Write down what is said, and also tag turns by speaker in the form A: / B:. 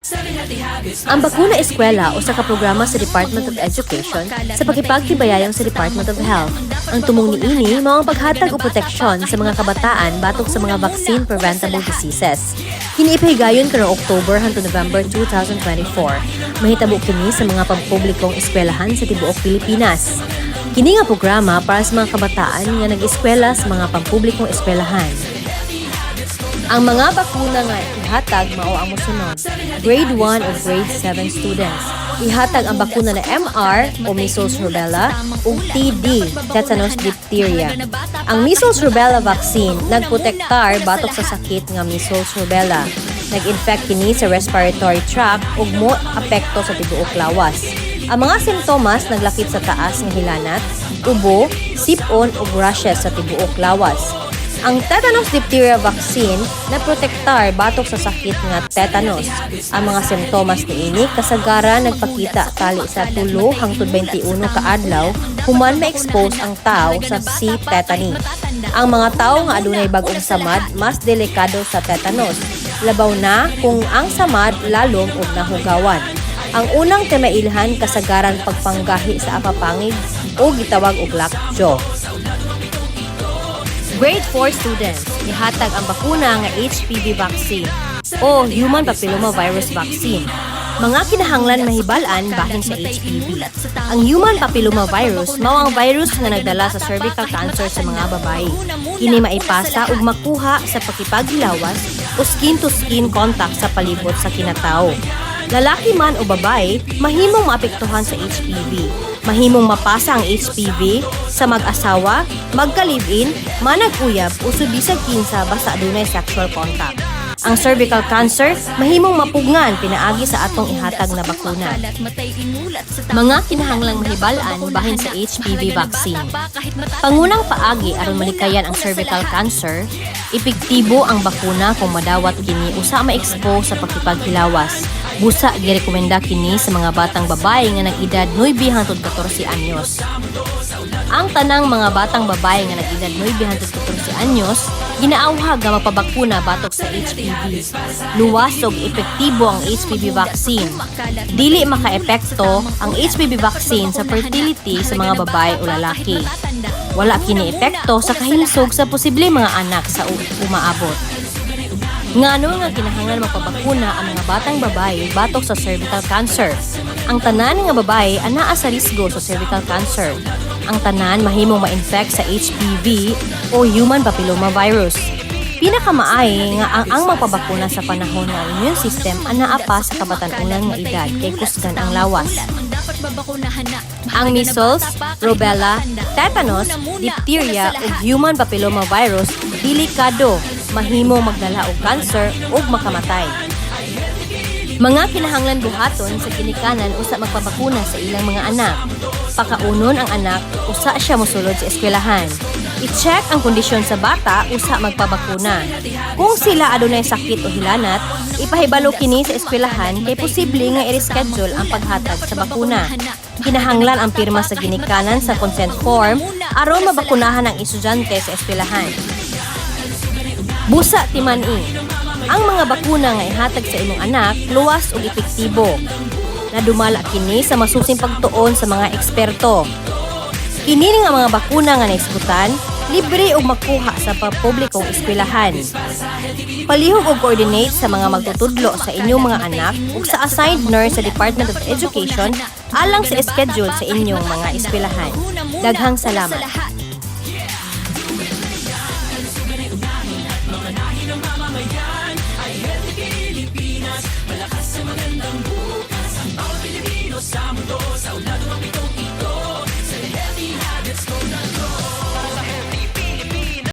A: Ang Bakuna Eskwela o sa kaprograma sa Department of Education sa pakipagtibayayong sa Department of Health. Ang tumong niini mao ang paghatag og proteksyon sa mga kabataan batok sa mga vaccine-preventable diseases. Kini ipahigayon karong October hangtod November 2024. Mahitabo kini sa mga pampublikong eskwelahan sa tibuok Pilipinas. Kini nga programa para sa mga kabataan nga nag-eskwela sa mga pampublikong eskwelahan. Ang mga bakuna nga ihatag mao ang mosunod. Grade 1 o Grade 7 students. Ihatag ang bakuna na MR o measles rubella ug TD, tetanus diphtheria. Ang measles rubella vaccine nagprotektar batok sa sakit nga measles rubella. Nag-infect kini sa respiratory tract ug mo-apekto sa tibuok lawas. Ang mga simptomas naglakip sa taas nga hilanat, ubo, sipon ug rashes sa tibuok lawas. Ang tetanus diphtheria vaccine naprotektar batok sa sakit nga tetanus. Ang mga simptomas niini kasagaran nagpakita tali sa 3 hangtod 21 ka adlaw human ma-expose ang tao sa C. tetani. Ang mga tao nga adunay bag-ong samad mas delikado sa tetanus. Labaw na kung ang samad lalom ug nahugawan. Ang unang timailhan kasagaran pagpanggahi sa apapangig o gitawag og lockjaw. Grade 4 students, ihatag ang bakuna nga HPV vaccine o Human Papillomavirus Vaccine. Mga kinahanglan mahibalan bahin sa HPV. Ang Human Papillomavirus mao ang virus nga nagdala sa cervical cancer sa mga babaye. Kini maipasa ug makuha sa pakipaghilawas o skin-to-skin contact sa palibot sa kinatao. Lalaki man o babae, mahimong maapektuhan sa HPV. Mahimong mapasa ang HPV sa mag-asawa, magka-live-in, manag-uyab o subisag kinsa basta adunay sexual contact. Ang cervical cancer, mahimong mapugngan pinaagi sa atong ihatag na bakuna. Mga kinahanglang mahibalan bahin sa HPV vaccine. Pangunang paagi aron malikayan ang cervical cancer, epektibo ang bakuna kung madawat kini usa ma-expose sa pakipaghilawas. Busa girekomenda kini sa mga batang babae nga nag-edad 9 hangtod 14 anyos. Ang tanang mga batang babae nga nag-edad 9 hangtod 14 anyos ginaawhag nga magpabakuna batok sa HPV. Luwas ug epektibo ang HPV vaccine. Dili makaepekto ang HPV vaccine sa fertility sa mga babae o lalaki. Wala kini epekto sa kahimsog sa posibleng mga anak sa umaabot. Ngano nga kinahanglan magpabakuna ang mga batang babae batok sa cervical cancer. Ang tanan nga babae anaa sa risgo sa cervical cancer. Ang tanan mahimong ma-infect sa HPV o Human Papillomavirus. Pinakamaayo nga ang magpabakuna sa panahon nga immune system anaa pa sa kabatan-unan nga edad kay kusgan ang lawas. Ang measles, rubella, tetanus, diphtheria ug Human Papillomavirus delikado, mahimong magdala og cancer ug makamatay. Mga kinahanglan buhaton sa kinikanan usa magpabakuna sa ilang mga anak. Pakaunon ang anak, usa siya mosulod sa eskwelahan. I-check ang kondisyon sa bata, usa magpabakuna. Kung sila adunay sakit o hilanat, ipahibalo kini sa eskwelahan kay posible nga i-reschedule ang paghatag sa bakuna. Kinahanglan ang pirma sa ginikanan sa consent form aron mabakunahan ang estudyante sa eskwelahan. Busa timan-i. Ang mga bakuna nga ihatag sa imong anak luwas ug epektibo. Nadumala kini sa masusing pagtuon sa mga eksperto. Kini nga mga bakuna nga naisgutan, libre og makuha sa pampublikong eskwelahan. Palihog og coordinate sa mga magtutudlo sa inyong mga anak ug sa assigned nurse sa Department of Education alang sa schedule sa inyong mga eskwelahan. Daghang salamat. Malakas sa magandang bukas, ang bawat Pilipino sa mundo, sa unado